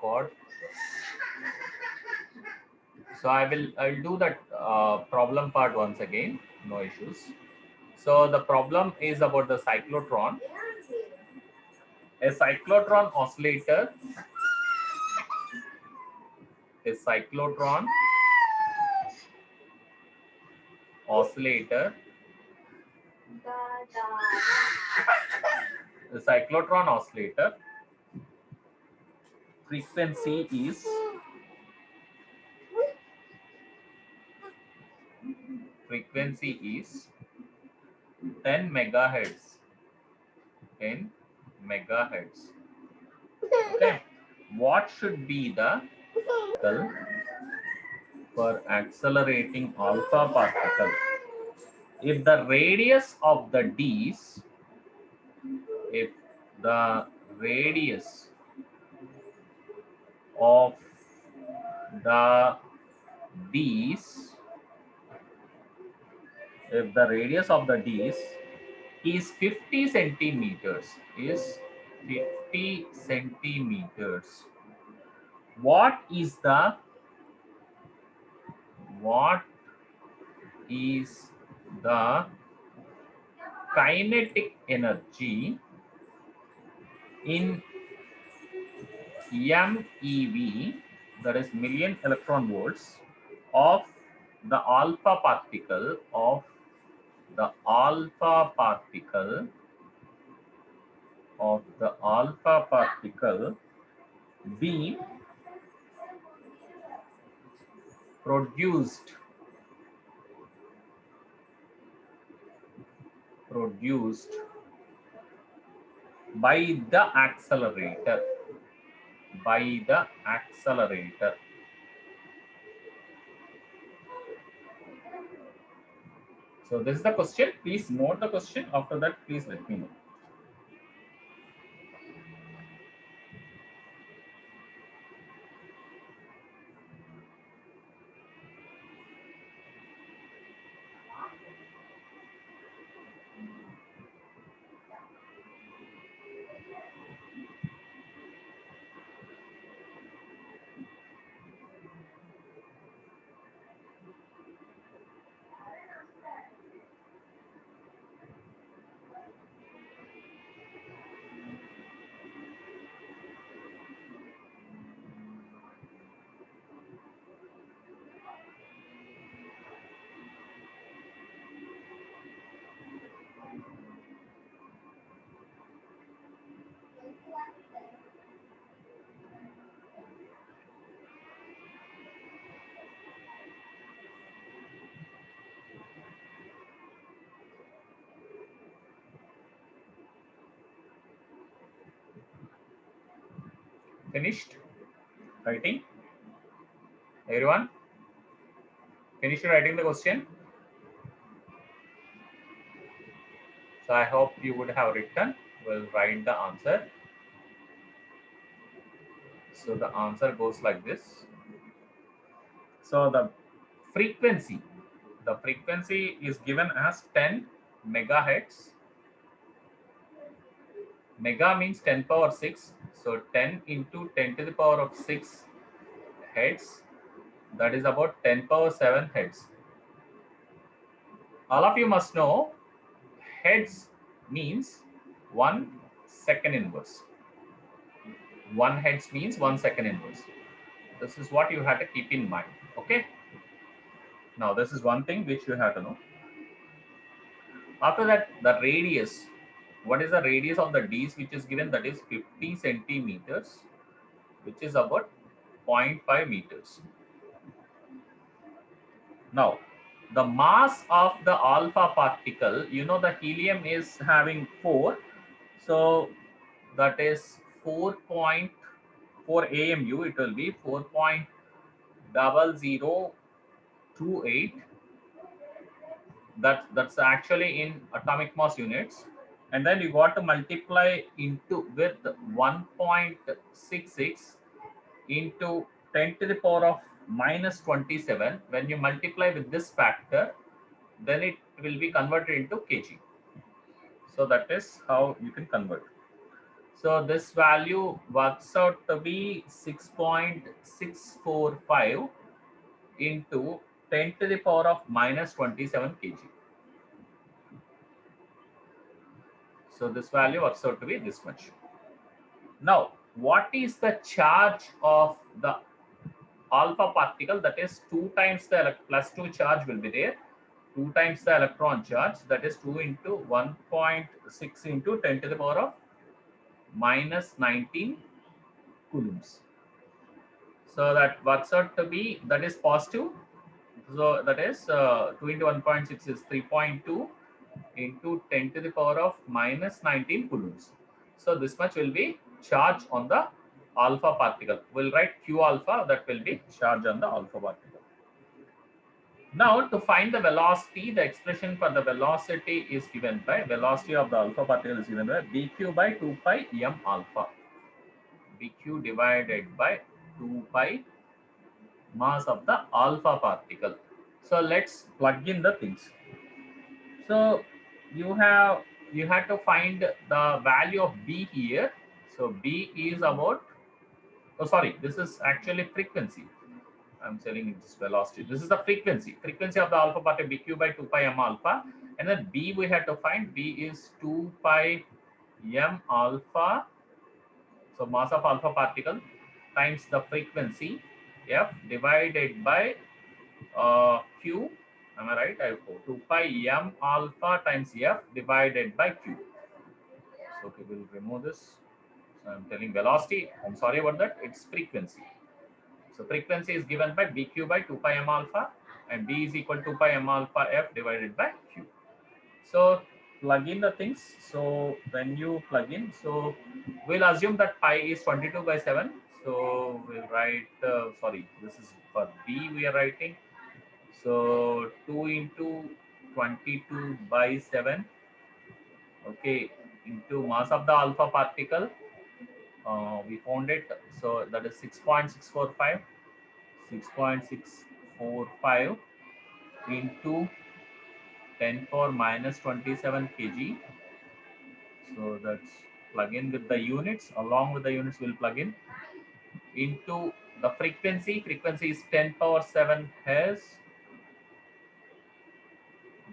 record. So I'll do that problem part once again. No issues. So the problem is about the cyclotron. A cyclotron oscillator. A cyclotron oscillator. The cyclotron oscillator frequency is 10 megahertz. 10 megahertz. Okay. What should be the for accelerating alpha particle? If the radius of the D's, if the radius of the D's, if the radius of the D's is 50 centimeters, what is the kinetic energy in MeV, that is million electron volts, of the alpha particle being produced by the accelerator. So this is the question. Please note the question. After that, please let me know. Finished writing? Everyone? Finished writing the question? So I hope you would have written. We'll write the answer. So the answer goes like this. So the frequency is given as 10 megahertz. Mega means 10 power 6. So 10 into 10 to the power of 6 hertz. That is about 10 power 7 hertz. All of you must know hertz means 1 second inverse. 1 hertz means 1 second inverse. This is what you have to keep in mind. Okay. Now this is one thing which you have to know. After that, the radius. What is the radius of the D's which is given? That is 50 centimeters, which is about 0.5 meters. Now, the mass of the alpha particle, you know the helium is having 4. So that is 4.4 AMU. It will be 4.0028. That's actually in atomic mass units. And then you got to multiply with 1.66 into 10 to the power of minus 27. When you multiply with this factor, then it will be converted into kg. So that is how you can convert. So this value works out to be 6.645 into 10 to the power of minus 27 kg. So this value works out to be this much. Now, what is the charge of the alpha particle? That is 2 times the plus 2 charge will be there. 2 times the electron charge, that is 2 into 1.6 into 10 to the power of minus 19 coulombs. So that works out to be, that is positive. So that is 2 into 1.6 is 3.2 into 10 to the power of minus 19 coulombs. So this much will be charge on the alpha particle. We'll write Q alpha, that will be charge on the alpha particle. Now to find the velocity, the expression for the velocity is given by, velocity of the alpha particle is given by bq by 2 pi m alpha. Bq divided by 2 pi mass of the alpha particle. So let's plug in the things. So you had to find the value of B here. So B is about, oh sorry, this is actually frequency. I'm telling you this velocity. This is the frequency of the alpha particle bq by 2 pi m alpha. And then B we had to find. B is 2 pi m alpha. So mass of alpha particle times the frequency f divided by q. Am I right? I hope 2 pi m alpha times f divided by q. So okay, we'll remove this. So I'm telling velocity. I'm sorry about that. It's frequency. So frequency is given by bq by 2 pi m alpha, and b is equal to pi m alpha f divided by q. So plug in the things. So when you plug in, so we'll assume that pi is 22 by 7. So we'll write, sorry, this is for b we are writing. So 2 into 22 by 7, okay, into mass of the alpha particle. We found it. So that is 6.645. 6.645 into 10 power minus 27 kg. So that's plug in with the units. Along with the units, we'll plug in into the frequency. Frequency is 10 power 7 hertz.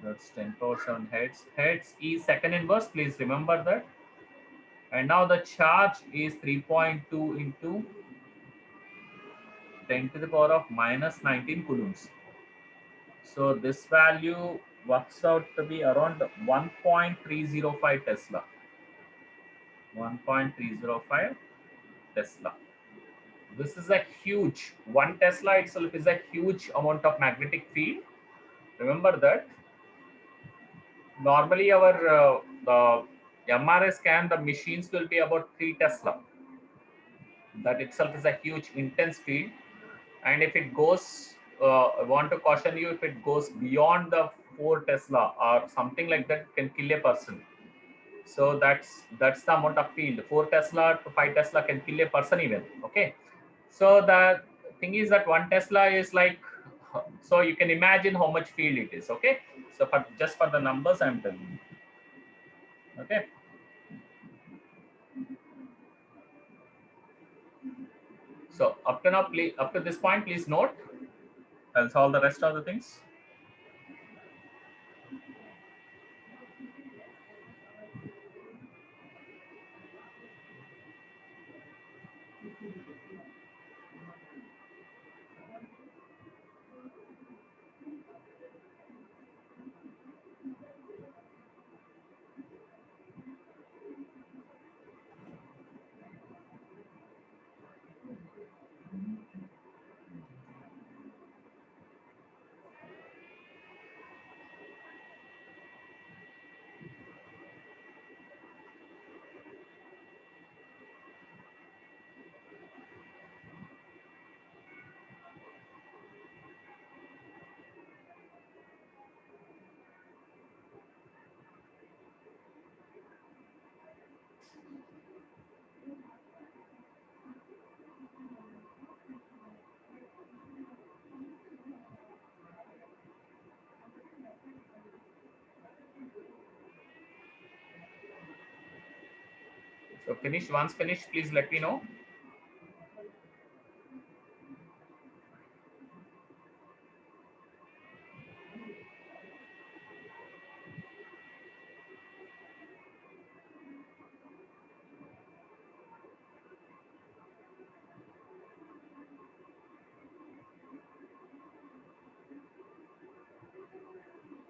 That's 10 power 7 hertz. Hertz is second inverse. Please remember that. And now the charge is 3.2 into 10 to the power of minus 19 coulombs. So this value works out to be around 1.305 Tesla. 1.305 Tesla. This is a huge, 1 Tesla itself is a huge amount of magnetic field. Remember that. Normally our the MRI scan, the machines will be about 3 Tesla. That itself is a huge intense field. And if it goes, I want to caution you, if it goes beyond the 4 Tesla or something like that, can kill a person. So that's the amount of field. 4 Tesla to 5 Tesla can kill a person even. Okay. So the thing is that 1 Tesla is like, so you can imagine how much field it is. Okay. So for just for the numbers, I'm telling you. Okay. So up to now, please, up to this point, please note. I'll solve the rest of the things. So finish. Once finished, please let me know.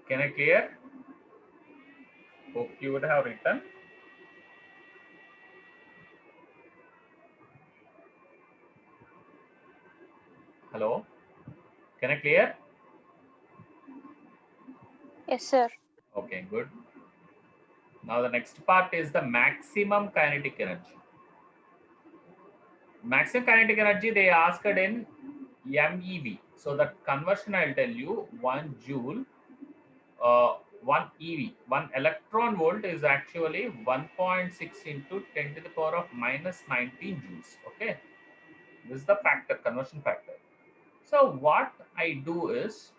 Can I clear? Hope you would have written. Hello. Can I clear? Yes, sir. Okay, good. Now the next part is the maximum kinetic energy. Maximum kinetic energy they asked in MeV. So that conversion I'll tell you 1 joule, 1 eV, 1 electron volt is actually 1.6 into 10 to the power of minus 19 joules. Okay, this is the factor, conversion factor. So what I do is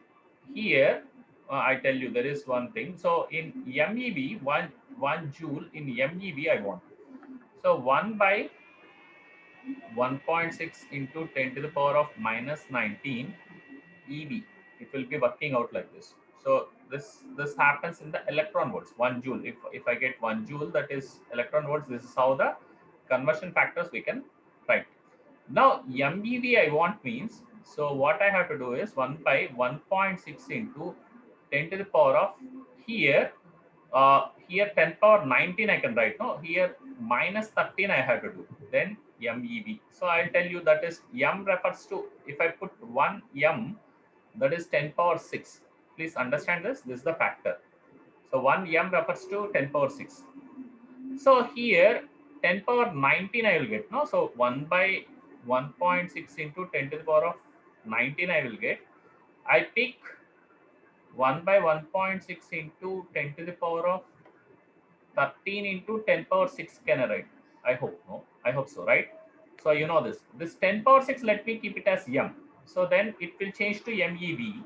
here I tell you there is one thing. So in MeV, 1 joule in MeV I want. So 1 by 1.6 into 10 to the power of minus 19 EV. It will be working out like this. So this happens in the electron volts, 1 joule. If I get 1 joule, that is electron volts. This is how the conversion factors we can write. Now MeV I want means, so what I have to do is 1 by 1.6 into 10 to the power of here here 10 power 19 I can write. No, here minus 13 I have to do. Then MeV. So I'll tell you that is M refers to, if I put 1 M, that is 10 power 6. Please understand this. This is the factor. So 1 M refers to 10 power 6. So here 10 power 19 I will get. No, so 1 by 1.6 into 10 to the power of 19 I will get. I pick 1 by 1.6 into 10 to the power of 13 into 10 power 6 can I write? I hope no. I hope so, right? So you know this. This 10 power 6, let me keep it as M. So then it will change to MeV.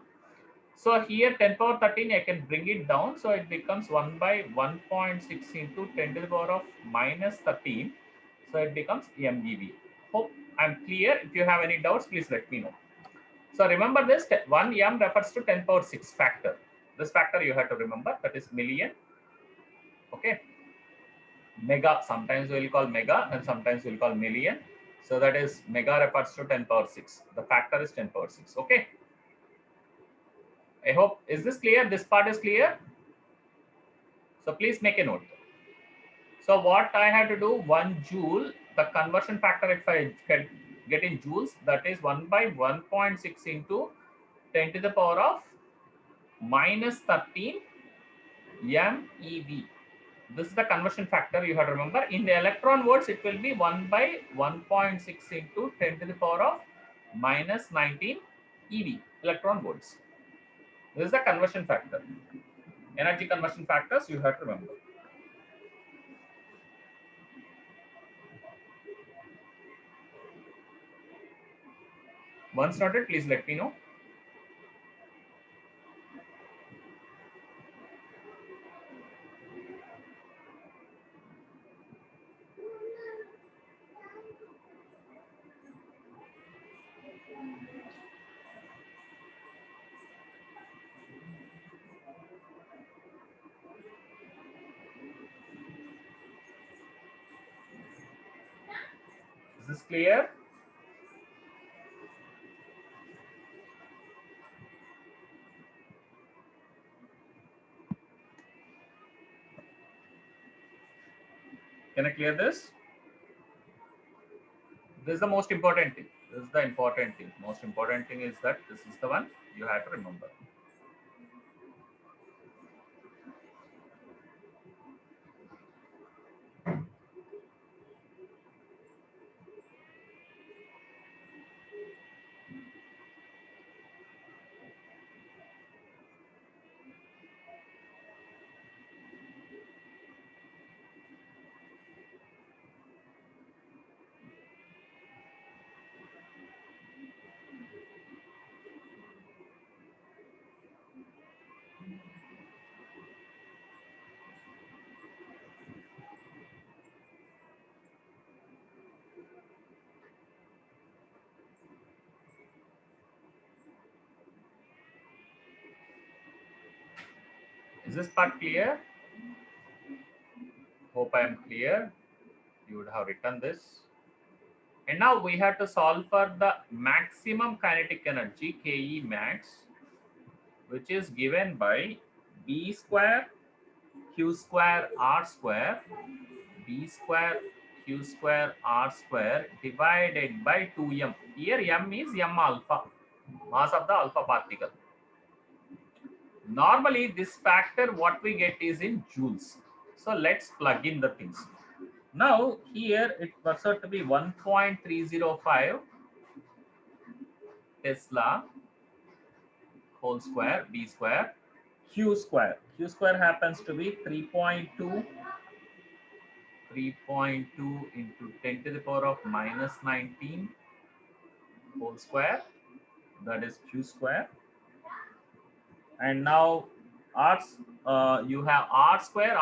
So here 10 power 13, I can bring it down. So it becomes 1 by 1.6 into 10 to the power of minus 13. So it becomes MeV. Hope I'm clear. If you have any doubts, please let me know. So remember this, 1 M refers to 10 power 6 factor. This factor you have to remember, that is million. Okay. Mega, sometimes we'll call mega and sometimes we'll call million. So that is mega refers to 10 power 6. The factor is 10 power 6. Okay. I hope, is this clear? This part is clear. So please make a note. So what I have to do, 1 joule, the conversion factor if I get in joules, that is 1 by 1.6 into 10 to the power of minus 13 MeV. This is the conversion factor you have to remember. In the electron volts, it will be 1 by 1.6 into 10 to the power of minus 19 EV, electron volts. This is the conversion factor. Energy conversion factors you have to remember. Once noted, please let me know. Is this clear? Can I clear this? This is the most important thing. This is the important thing. Most important thing is that this is the one you have to remember. Is this part clear? Hope I am clear. You would have written this. And now we have to solve for the maximum kinetic energy, Ke max, which is given by B square Q square R square, B square Q square R square divided by 2m. Here m is m alpha, mass of the alpha particle. Normally this factor what we get is in joules. So let's plug in the things. Now here it works out to be 1.305 Tesla whole square B square Q square. Q square happens to be 3.2 into 10 to the power of minus 19 whole square, that is Q square. And now R, you have R square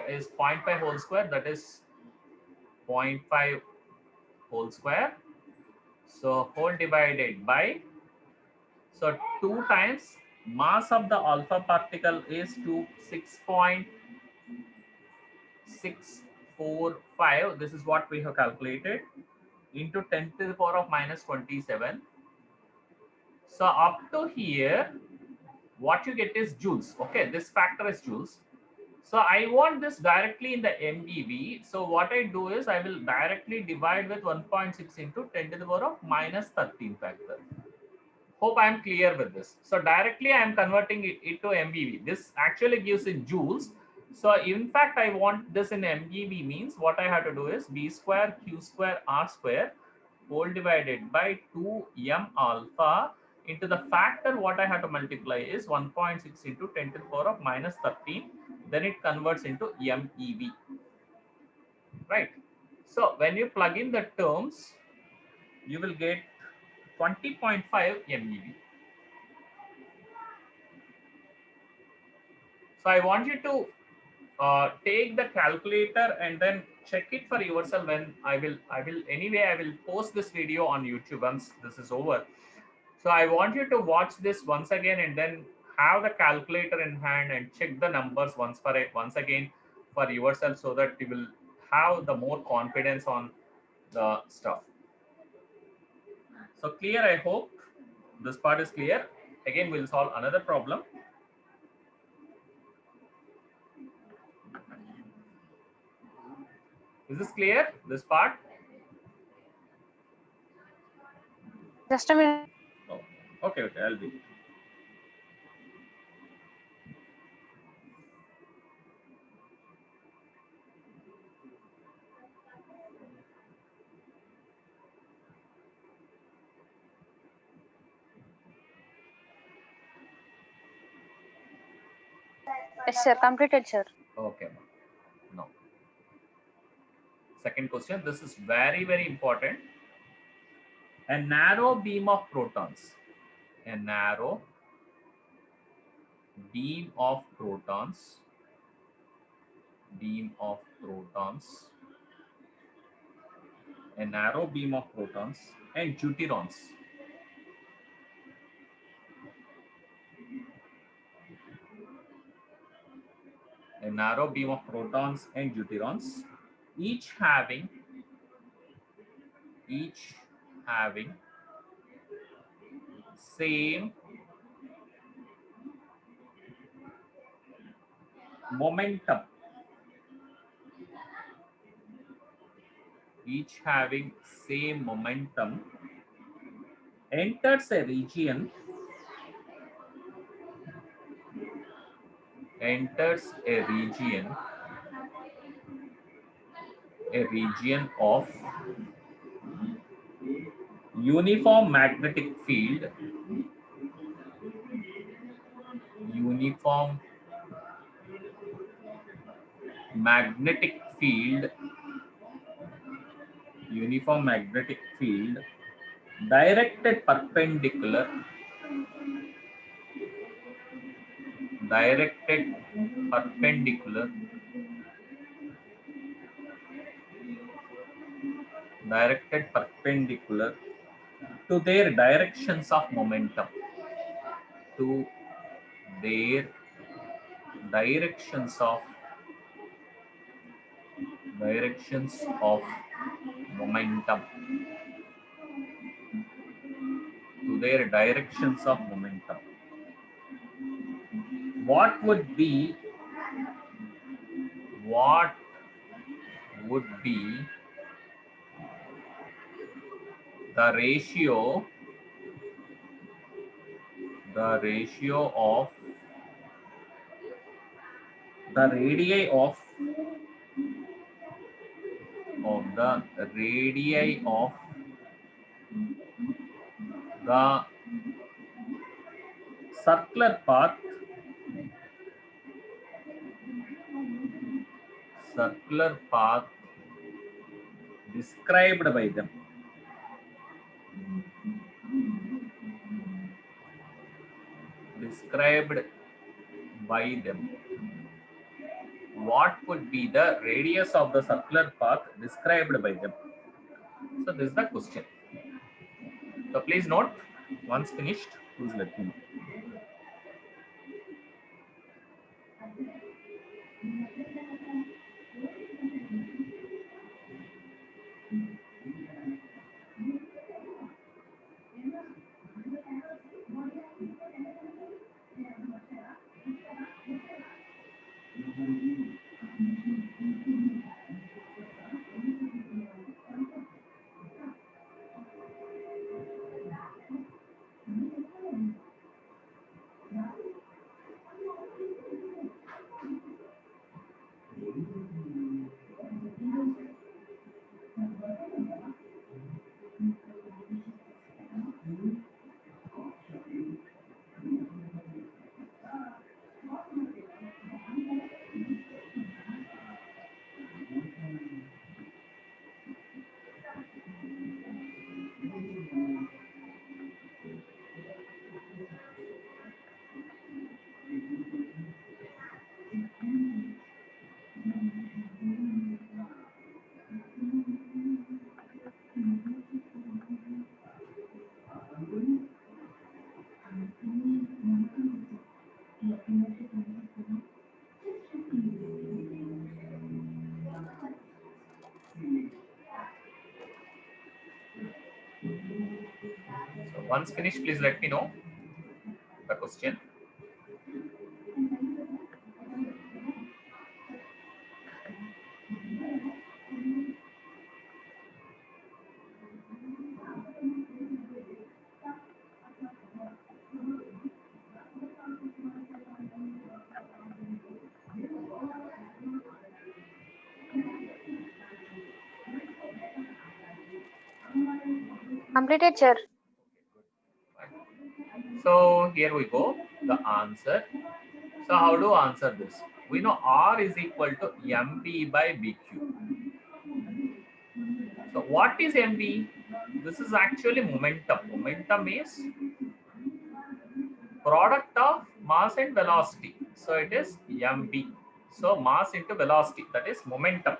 is 0.5 whole square, that is 0.5 whole square. So whole divided by, so 2 times mass of the alpha particle is 6.45. This is what we have calculated, into 10 to the power of minus 27. So up to here, what you get is joules. Okay, this factor is joules. So I want this directly in the MeV. So what I do is I will directly divide with 1.6 into 10 to the power of minus 13 factor. Hope I am clear with this. So directly I am converting it to MeV. This actually gives in joules. So in fact, I want this in MeV means what I have to do is B square Q square R square whole divided by 2m alpha into the factor what I have to multiply is 1.6 into 10 to the power of minus 13. Then it converts into MeV. Right. So when you plug in the terms, you will get 20.5 MeV. So I want you to take the calculator and then check it for yourself. When I will anyway I will post this video on YouTube once this is over. So I want you to watch this once again and then have the calculator in hand and check the numbers once again for yourself, so that you will have the more confidence on the stuff. So clear, I hope this part is clear. Again, we'll solve another problem. Is this clear, this part? Just a minute. Oh, okay, I'll be. Yes, sir. Completed, sir. Okay, no. Second question. This is very, very important. A narrow beam of protons. A narrow beam of protons. Beam of protons. A narrow beam of protons and deuterons. A narrow beam of protons and deuterons, each having same momentum. Each having same momentum enters a region of uniform magnetic field, uniform magnetic field directed perpendicular to their directions of momentum, to their directions of momentum, to their directions of momentum. What would be the ratio of the radii of the circular path described by them. What would be the radius of the circular path described by them? So this is the question. So please note, once finished, please let me know. So once finished, please let me know the question. Completed, sir. So here we go, the answer. So how to answer this? We know R is equal to mb by bq. So what is mb? This is actually momentum. Momentum is product of mass and velocity. So it is mb. So mass into velocity, that is momentum.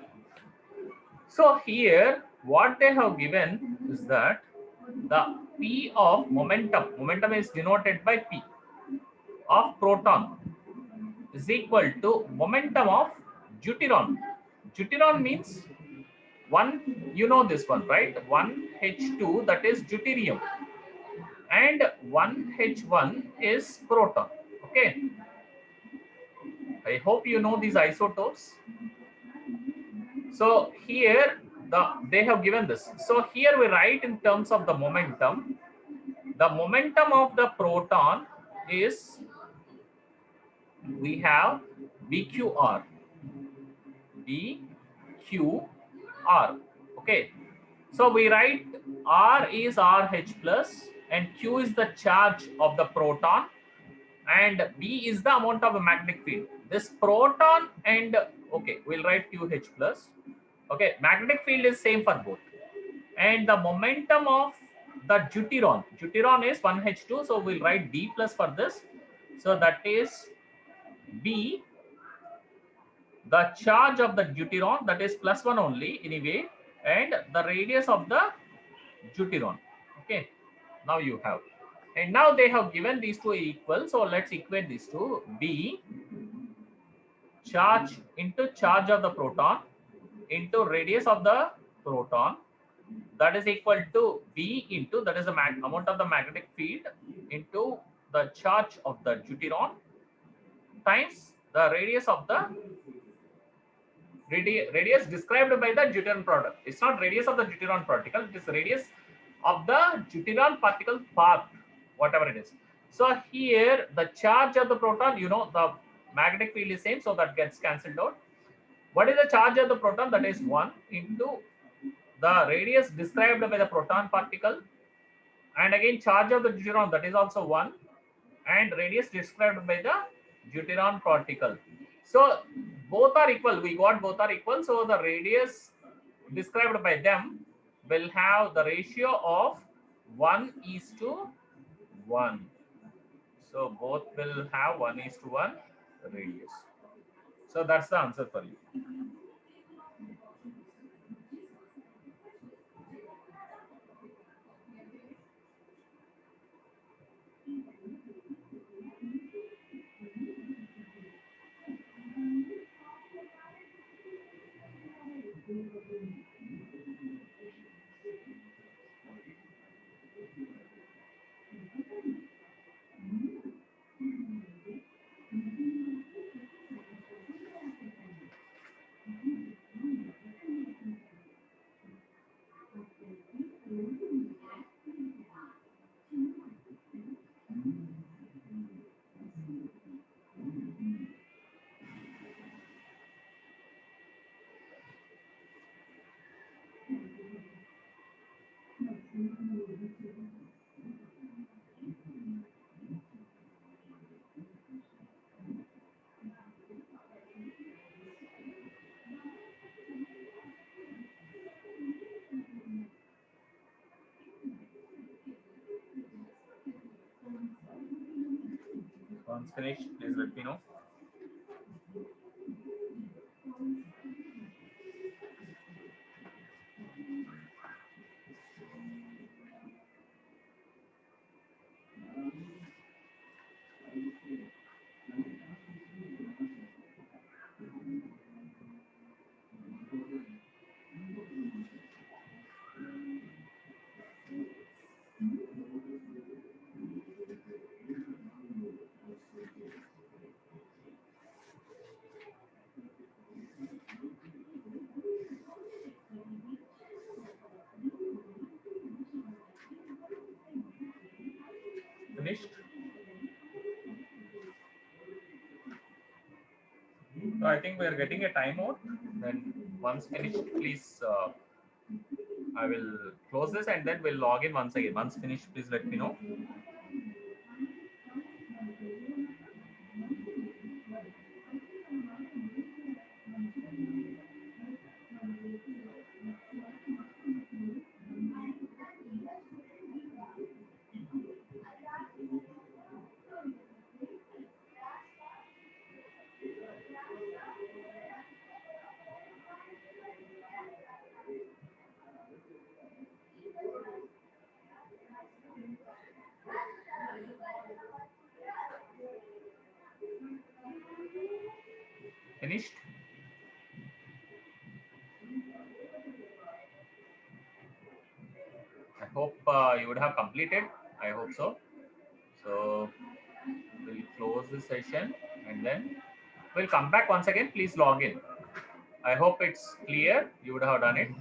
So here what they have given is that the P of momentum is denoted by P of proton is equal to momentum of deuteron. Deuteron means one, you know this one, right? 1H2, that is deuterium, and 1H1 is proton. Okay, I hope you know these isotopes. So here they have given this. So here we write in terms of the momentum. The momentum of the proton is, we have BQR. Okay, so we write R is RH plus and Q is the charge of the proton and B is the amount of a magnetic field. This proton and, okay, we'll write QH plus. Okay, magnetic field is same for both. And the momentum of the deuteron is 1H2, so we'll write D plus for this. So that is B, the charge of the deuteron, that is +1 only anyway, and the radius of the deuteron. Okay, now you have, and now they have given these two equal, so let's equate these two. B charge into charge of the proton into radius of the proton, that is equal to V into, that is the amount of the magnetic field, into the charge of the deuteron times the radius of the radius described by the deuteron product. It's not radius of the deuteron particle, it is radius of the deuteron particle path, whatever it is. So here the charge of the proton, you know, the magnetic field is same, so that gets cancelled out. What is the charge of the proton? That is 1 into the radius described by the proton particle, and again charge of the deuteron, that is also 1, and radius described by the deuteron particle. So both are equal. We got both are equal. So the radius described by them will have the ratio of 1:1. So both will have 1:1 radius. So that's the answer for you. Once finished, please let me know. Finished? So I think we are getting a timeout. Then once finished, please, I will close this and then we'll log in once again. Once finished, please let me know. Finished? I hope you would have completed. I hope so. So we'll close this session and then we'll come back once again. Please log in. I hope it's clear. You would have done it.